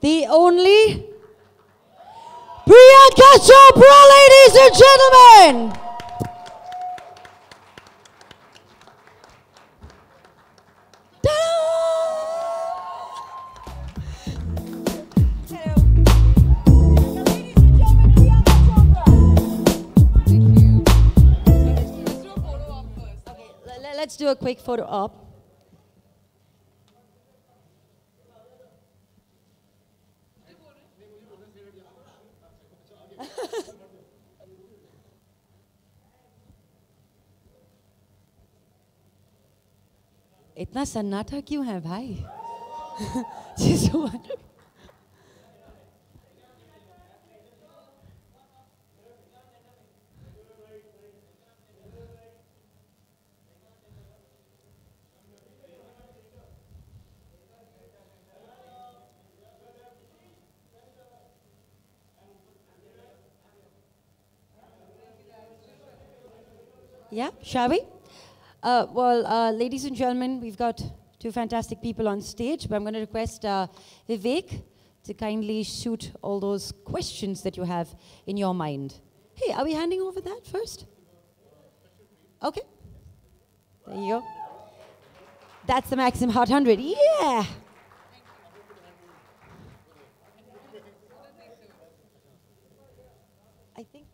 the only Priyanka Chopra, ladies and gentlemen. Let's do a quick photo op. इतना सन्नाटा क्यों है भाई? Just one. Yeah, shall we? Ladies and gentlemen, we've got two fantastic people on stage, but I'm going to request Vivek to kindly shoot all those questions that you have in your mind. Hey, are we handing over that first? Okay. There you go. That's the Maxim Hot 100. Yeah! I think...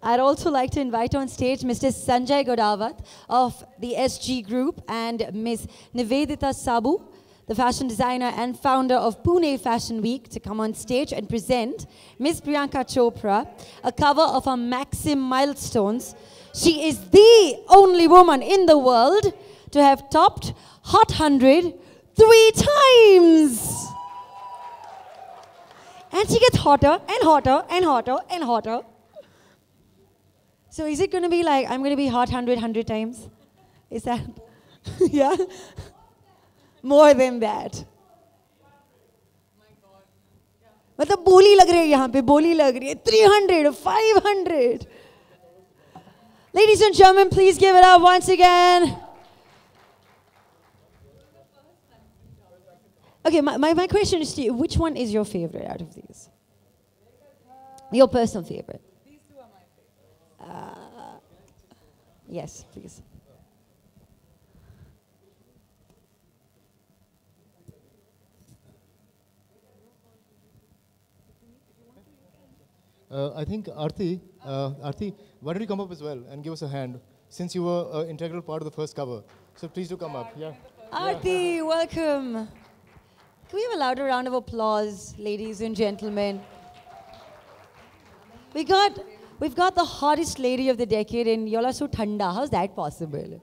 I'd also like to invite on stage Mr. Sanjay Godawat of the SG Group and Ms. Nivedita Sabu, the fashion designer and founder of Pune Fashion Week, to come on stage and present Ms. Priyanka Chopra, a cover of her Maxim Milestones. She is the only woman in the world to have topped Hot 100 3 times. And she gets hotter and hotter and hotter and hotter. So is it going to be like, I'm going to be hot 100 times? Is that? Yeah? More than that. मतलब बोली लग रही है यहाँ पे, बोली लग रही है. 300, 500. Ladies and gentlemen, please give it up once again. Okay, my question is to you, which one is your favorite out of these? Your personal favorite? Yes, please. I think Aarti, why don't you come up as well and give us a hand, since you were an integral part of the first cover. So please do come up. Yeah. Aarti, welcome. Can we have a louder round of applause, ladies and gentlemen? We've got the hottest lady of the decade, and y'all are so thanda. How's that possible?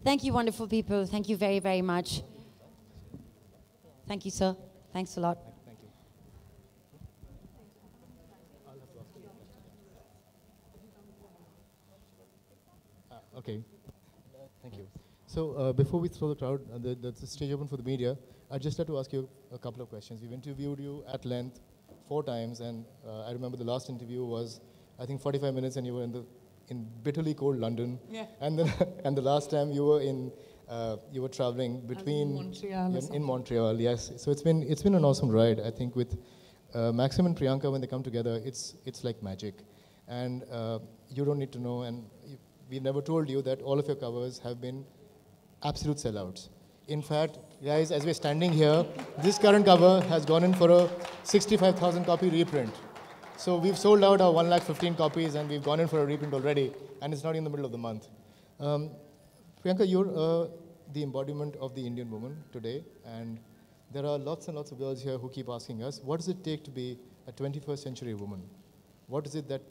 Thank you, wonderful people. Thank you very, very much. Thank you, sir. Thanks a lot. Thank you. Okay. Thank you. So before we throw the crowd, the stage open for the media, I'd just like to ask you a couple of questions. We've interviewed you at length 4 times, and I remember the last interview was, I think, 45 minutes, and you were in bitterly cold London. Yeah. And then and the last time you were traveling between Montreal. In Montreal, yes. So it's been an awesome ride. I think with Maxim and Priyanka, when they come together, it's like magic. And you don't need to know, and we never told you that all of your covers have been absolute sellouts. In fact, guys, as we're standing here, this current cover has gone in for a 65,000 copy reprint. So we've sold out our 1,15,000 copies, and we've gone in for a reprint already, and it's not in the middle of the month. Priyanka, you're the embodiment of the Indian woman today, and there are lots and lots of girls here who keep asking us, what does it take to be a 21st century woman? What is it that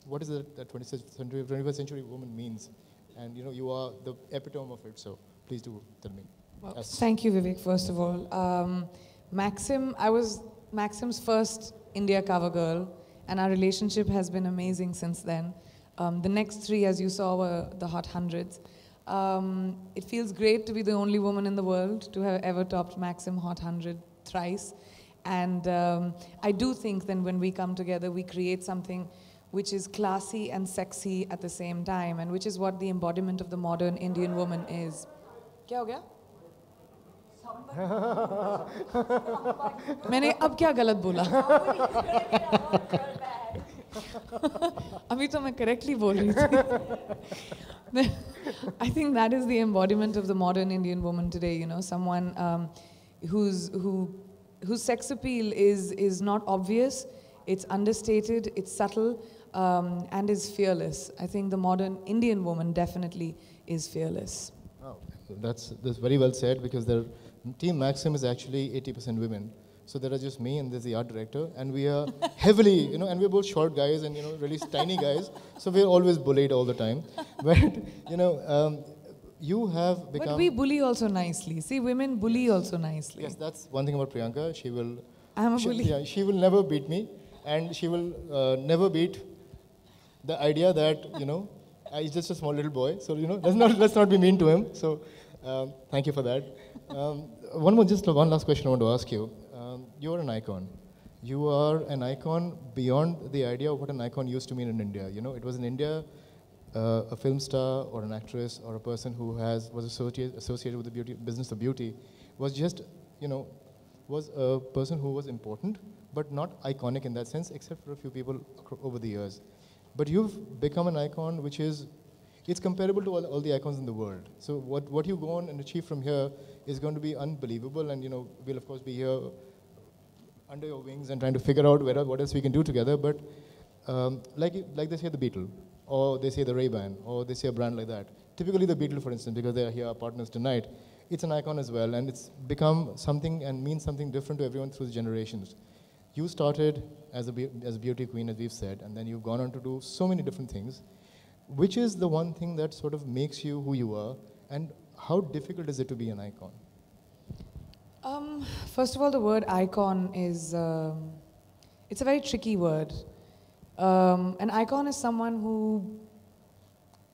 21st century woman means? And you are the epitome of it, so please do tell me. Well, thank you, Vivek, first of all. Maxim, I was Maxim's first India cover girl, and our relationship has been amazing since then. The next 3, as you saw, were the Hot 100s. It feels great to be the only woman in the world to have ever topped Maxim Hot 100 thrice. And I do think that when we come together, we create something which is classy and sexy at the same time, and which is what the embodiment of the modern Indian woman is. क्या हो गया? मैंने अब क्या गलत बोला? अभी तो मैं correctly बोल रही थी. I think that is the embodiment of the modern Indian woman today. Someone whose sex appeal is not obvious, it's understated, it's subtle, and is fearless. I think the modern Indian woman definitely is fearless. Wow, that's very well said, because Team Maxim is actually 80% women. So there are just me and there's the art director, and we are heavily, and we're both short guys and really tiny guys. So we're always bullied all the time. But you have become. But we bully also nicely. See, women bully also nicely. Yes, that's one thing about Priyanka. She will. I'm a bully. Yeah, she will never beat me, and she will never beat the idea that he's just a small little boy. So let's not be mean to him. So thank you for that. One last question I want to ask you. You're an icon. You are an icon beyond the idea of what an icon used to mean in India. It was in India, a film star or an actress or a person who was associated with the business of beauty was just, was a person who was important, but not iconic in that sense, except for a few people over the years. But you've become an icon which is, it's comparable to all the icons in the world. So what you go on and achieve from here is going to be unbelievable, and we'll of course be here under your wings and trying to figure out what else we can do together. But like they say the Beatle, or they say the Ray-Ban, or they say a brand like that. Typically the Beatle, for instance, because they are here, our partners tonight, it's an icon as well, and it's become something and means something different to everyone through the generations. You started as a beauty queen, as we've said, and then you've gone on to do so many different things. Which is the one thing that sort of makes you who you are, and how difficult is it to be an icon? First of all, the word icon is, it's a very tricky word. An icon is someone who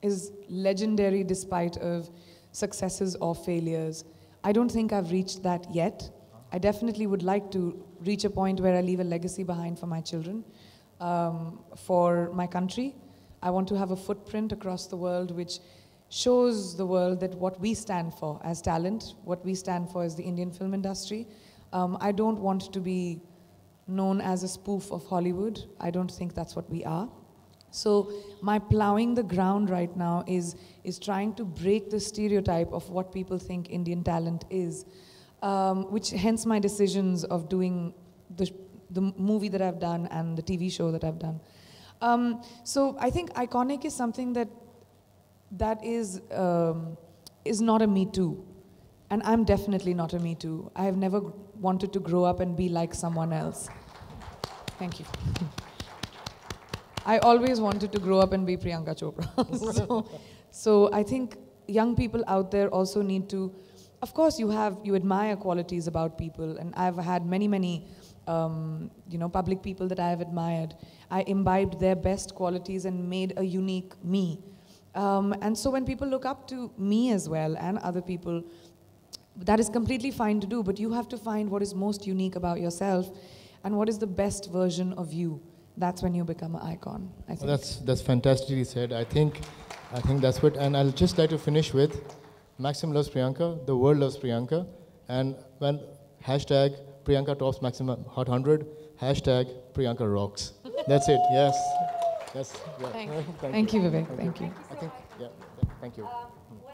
is legendary despite of successes or failures. I don't think I've reached that yet. I definitely would like to reach a point where I leave a legacy behind for my children, for my country. I want to have a footprint across the world which shows the world that what we stand for as talent, what we stand for as the Indian film industry. I don't want to be known as a spoof of Hollywood. I don't think that's what we are. So my plowing the ground right now is trying to break the stereotype of what people think Indian talent is, which hence my decisions of doing the movie that I've done and the TV show that I've done. So I think iconic is something that is not a me too. And I'm definitely not a me too. I have never wanted to grow up and be like someone else. Thank you. I always wanted to grow up and be Priyanka Chopra. so I think young people out there also need to, of course you admire qualities about people, and I've had many public people that I have admired. I imbibed their best qualities and made a unique me. And so when people look up to me as well and other people, that is completely fine to do, but you have to find what is most unique about yourself and what is the best version of you. That's when you become an icon, I think. Well, that's fantastically said. I think that's what, and I'll just like to finish with, Maxim loves Priyanka, the world loves Priyanka, and well, hashtag Priyanka tops Maxim Hot 100, hashtag Priyanka rocks. That's it, yes. Yes. Yeah. Thank you, Vivek. Thank you. I think, yeah, thank you.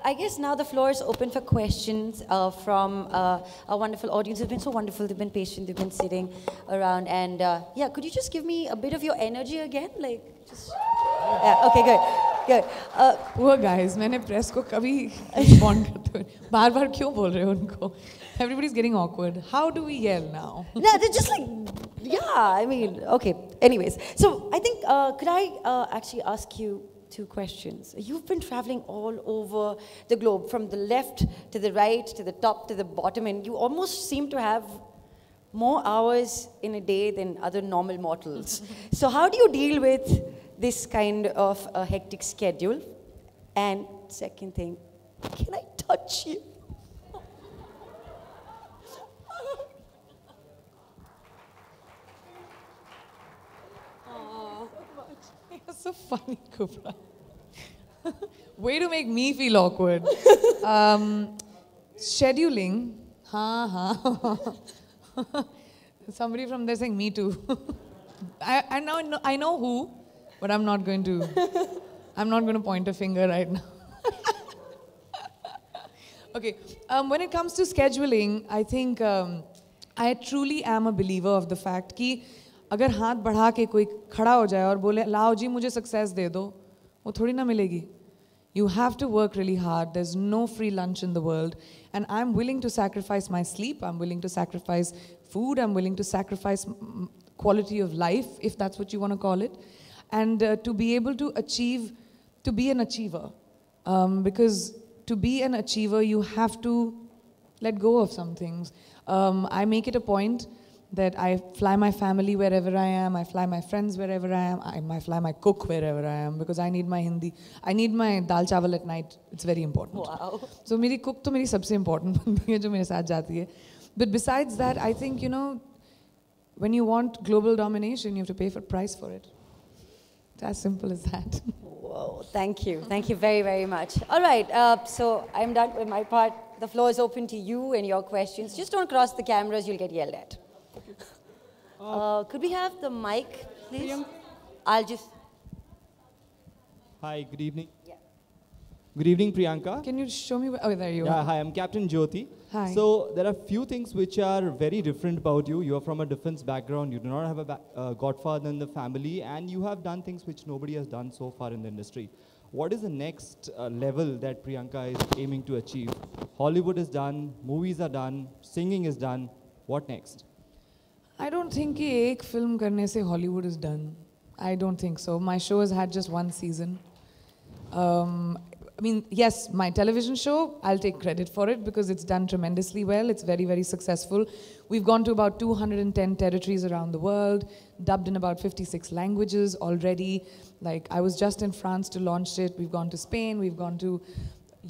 I guess now the floor is open for questions from our wonderful audience. They've been so wonderful. They've been patient. They've been sitting around. And yeah, could you just give me a bit of your energy again? Yeah, okay, good. Good. Poor guys, मैंने press को कभी respond करते हुए बार-बार क्यों बोल रहे हो उनको? Everybody's getting awkward. How do we yell now? No, they're just like, yeah, I mean, okay. Anyways, so I think, could I actually ask you two questions? You've been traveling all over the globe, from the left to the right, to the top to the bottom, and you almost seem to have more hours in a day than other normal mortals. So how do you deal with this kind of a hectic schedule? And second thing, can I touch you? You're so funny, Chopra. Way to make me feel awkward. Scheduling. Somebody from there saying me too. I know who, but I'm not going to point a finger right now. Okay. When it comes to scheduling, I think I truly am a believer of the fact कि अगर हाथ बढ़ा के कोई खड़ा हो जाए और बोले लाओ जी मुझे सक्सेस दे दो, वो थोड़ी ना मिलेगी. You have to work really hard. There's no free lunch in the world. And I'm willing to sacrifice my sleep. I'm willing to sacrifice food. I'm willing to sacrifice quality of life, if that's what you want to call it. And to be able to achieve, to be an achiever. Because to be an achiever, you have to let go of some things. I make it a point that I fly my family wherever I am, I fly my friends wherever I am, I fly my cook wherever I am, because I need my Hindi, I need my dal chawal at night, it's very important. Wow. So मेरी cook तो मेरी सबसे important बंदी है जो मेरे साथ जाती है. But besides that, I think, you know, when you want global domination, you have to pay for price for it. It's as simple as that. Whoa, thank you. Thank you very, very much. All right, so I'm done with my part. The floor is open to you and your questions. Just don't cross the cameras, you'll get yelled at. Could we have the mic, please? I'll just... Hi, good evening. Yeah. Good evening, Priyanka. Can you show me? Oh, there you are. Yeah, hi, I'm Captain Jyoti. Hi. So there are few things which are very different about you. You are from a defense background. You do not have a godfather in the family, and you have done things which nobody has done so far in the industry. What is the next level that Priyanka is aiming to achieve? Hollywood is done, movies are done, singing is done. What next? I don't think कि एक film करने से Hollywood is done. I don't think so. My show has had just one season. I mean, yes, my television show, I'll take credit for it because it's done tremendously well. It's very, very successful. We've gone to about 210 territories around the world, dubbed in about 56 languages already. Like, I was just in France to launch it. We've gone to Spain, we've gone to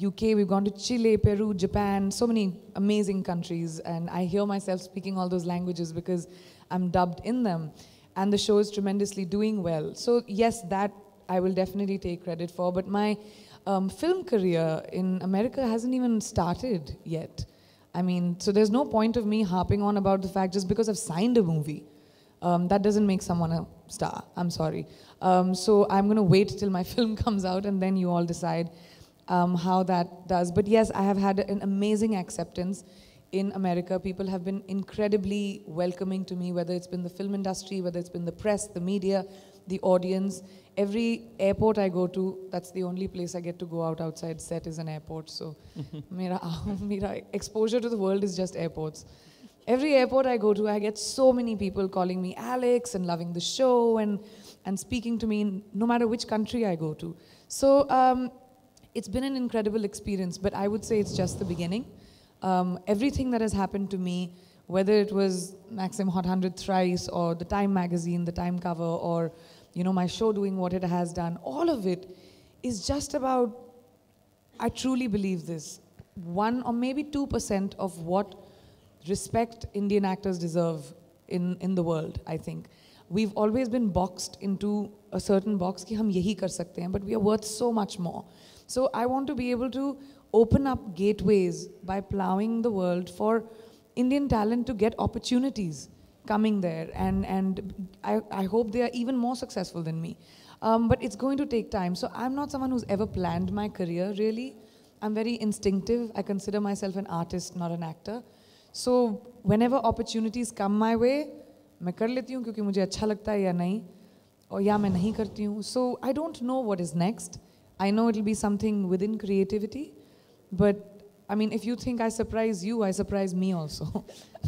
UK, we've gone to Chile, Peru, Japan, so many amazing countries. And I hear myself speaking all those languages because I'm dubbed in them. And the show is tremendously doing well. So yes, that I will definitely take credit for. But my film career in America hasn't even started yet. I mean, so there's no point of me harping on about the fact just because I've signed a movie. That doesn't make someone a star. I'm sorry. So I'm going to wait till my film comes out and then you all decide how that does. But yes, I have had an amazing acceptance in America. People have been incredibly welcoming to me, whether it's been the film industry, whether it's been the press, the media, the audience. Every airport I go to, that's the only place I get to go outside set is an airport. So mera exposure to the world is just airports. Every airport I go to, I get so many people calling me Alex and loving the show and speaking to me no matter which country I go to. So it's been an incredible experience, but I would say it's just the beginning. Everything that has happened to me, whether it was Maxim Hot 100 thrice or the Time magazine, the Time cover, or you know, my show doing what it has done, all of it is just about, I truly believe this, 1 or maybe 2% of what respect Indian actors deserve in the world, I think. We've always been boxed into a certain box कि हम यही कर सकते हैं, but we are worth so much more. So I want to be able to open up gateways by plowing the world for Indian talent to get opportunities coming there, and I hope they are even more successful than me. But it's going to take time. So I'm not someone who's ever planned my career, really. I'm very instinctive. I consider myself an artist, not an actor. So whenever opportunities come my way, मैं कर लेती हूँ क्योंकि मुझे अच्छा लगता है या नहीं, और या मैं नहीं करती हूँ. So I don't know what is next. I know it'll be something within creativity, but I mean, if you think I surprise you, I surprise me also.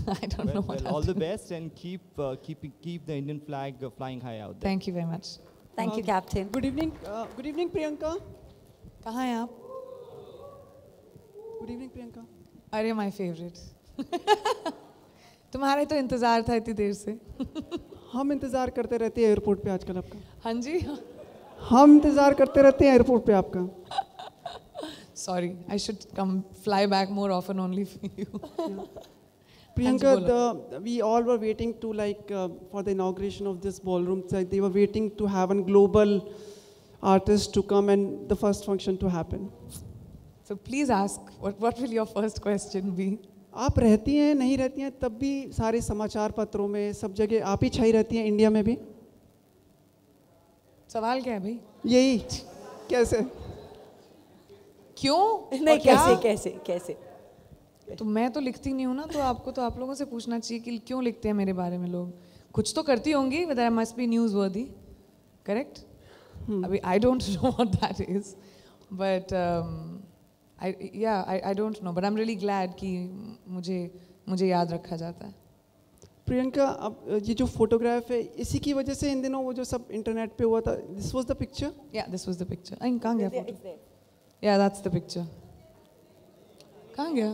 I don't know what all the best, and keep the Indian flag flying high out there. Thank you very much. Thank you, Captain. Good evening, Priyanka. कहाँ हैं आप? Good evening, Priyanka. अरे my favorite. तुम्हारे तो इंतजार था इतनी देर से. हम इंतजार करते रहते हैं एयरपोर्ट पे आजकल आपका. हाँ जी. हम इंतजार करते रहते हैं एयरपोर्ट पे आपका. Sorry, I should come fly back more often only for you. Priyanka, we all were waiting to for the inauguration of this ballroom. They were waiting to have a global artist to come and the first function to happen. So please ask, what will your first question be? आप रहती हैं नहीं रहती हैं तब भी सारे समाचार पत्रों में सब जगह आप ही छाई रहती हैं इंडिया में भी. सवाल क्या है भाई? यही कैसे? क्यों? नहीं, कैसे? तो मैं तो लिखती नहीं हूँ ना, तो आपको तो आप लोगों से पूछना चाहिए कि क्यों लिखते हैं मेरे बारे में लोग. कुछ तो करती होंगी, but I must be newsworthy, correct? अभी I don't know what that is, but I don't know, but I'm really glad कि मुझे याद रखा जाता है. प्रियंका, अब ये जो फोटोग्राफ है इसी की वजह से इन दिनों वो जो सब इंटरनेट पे हुआ था, this was the picture? Yeah, this was the picture. कहाँ गया photo? Yeah, that's the picture. कहाँ गया?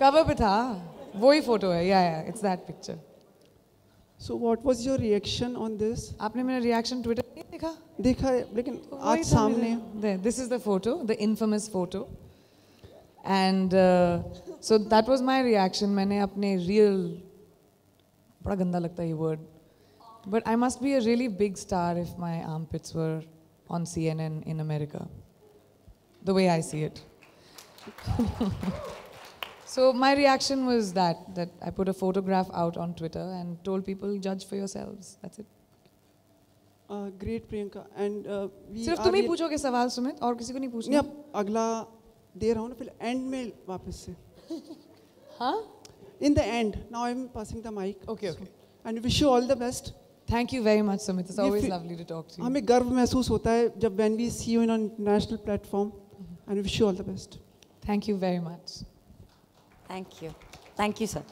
कवर पे था, वही फोटो है. Yeah, it's that picture. So what was your reaction on this? आपने मेरा reaction Twitter पे देखा? देखा है, लेकिन आज सामने. There, this is the photo, the infamous photo. And so that was my reaction. मैंने अपने real, बड़ा गंदा लगता है ये word, but I must be a really big star if my armpits were on CNN in America, the way I see it. So my reaction was that I put a photograph out on Twitter and told people, judge for yourselves. That's it. Great, Priyanka. And we सिर्फ तुम ही पूछोगे सवाल सुमित, और किसी को नहीं पूछना? नहीं, अब अगला दे रहा हूँ ना, फिर एंड में वापस से. हाँ? In the end, now I'm passing the mic. Okay. And wish you all the best. Thank you very much, Sumit. It's always lovely to talk to you. हमें गर्व महसूस होता है जब when we see you in a national platform, and we wish you all the best. Thank you very much. Thank you, sir.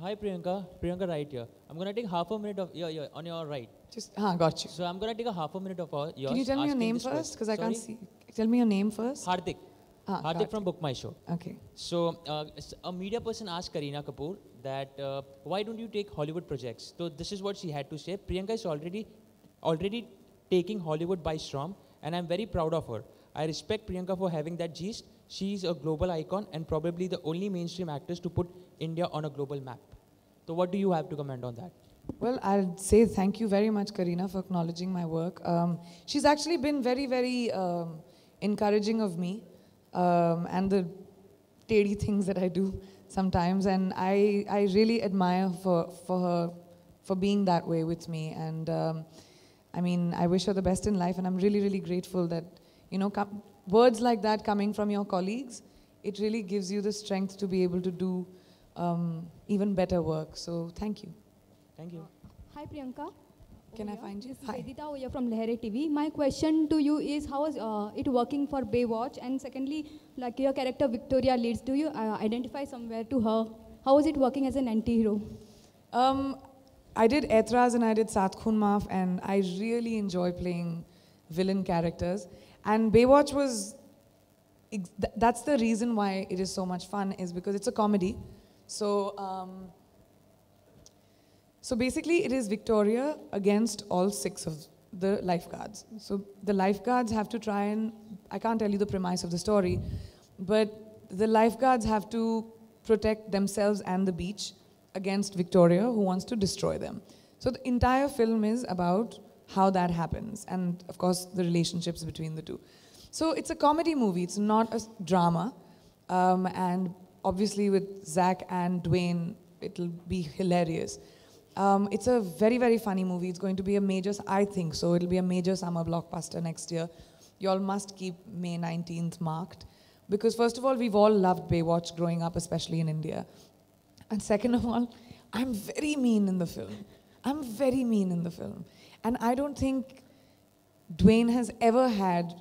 Hi, Priyanka right here. I'm going to take half a minute of on your right. Just got you. So I'm going to take a half a minute of yours. Can you tell me your name first? Because I can't see. Tell me your name first. Hardik. Hardik from Book My Show. Okay. So a media person asked Kareena Kapoor that why don't you take Hollywood projects? So this is what she had to say. Priyanka is already taking Hollywood by storm, and I'm very proud of her. I respect Priyanka for having that gist. She's a global icon and probably the only mainstream actress to put India on a global map. So what do you have to comment on that? Well, I'll say thank you very much, Kareena, for acknowledging my work. She's actually been very, very encouraging of me and the teddy things that I do sometimes. And I really admire for her for being that way with me. And I mean, I wish her the best in life, and I'm really, really grateful that, words like that coming from your colleagues, it really gives you the strength to be able to do even better work. So thank you. Thank you. Hi, Priyanka. Can I find you? This is Hi. Vedita Oya from Lehere TV. My question to you is, how is it working for Baywatch? And secondly, like your character Victoria leads, do you identify somewhere to her? How is it working as an anti-hero? I did Etraz and I did Sat Khoon Maaf, and I really enjoy playing villain characters. And Baywatch was, that's the reason why it is so much fun, is because it's a comedy. So, so basically it is Victoria against all 6 of the lifeguards. So the lifeguards have to try and, I can't tell you the premise of the story, but the lifeguards have to protect themselves and the beach against Victoria, who wants to destroy them. So the entire film is about how that happens, and of course the relationships between the two. So it's a comedy movie, it's not a drama, and obviously with Zach and Dwayne, it'll be hilarious. It's a very, very funny movie. It's going to be a major, I think so, it'll be a major summer blockbuster next year. You all must keep May 19th marked, because first of all, we've all loved Baywatch growing up, especially in India. And second of all, I'm very mean in the film. I'm very mean in the film. And I don't think Dwayne has ever had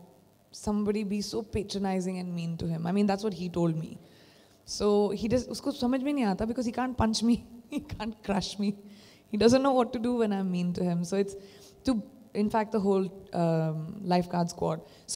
somebody be so patronizing and mean to him. I mean, that's what he told me. So he does, usko samajh mein nahi aata because he can't punch me, he can't crush me. He doesn't know what to do when I'm mean to him. So it's to, in fact, the whole lifeguard squad.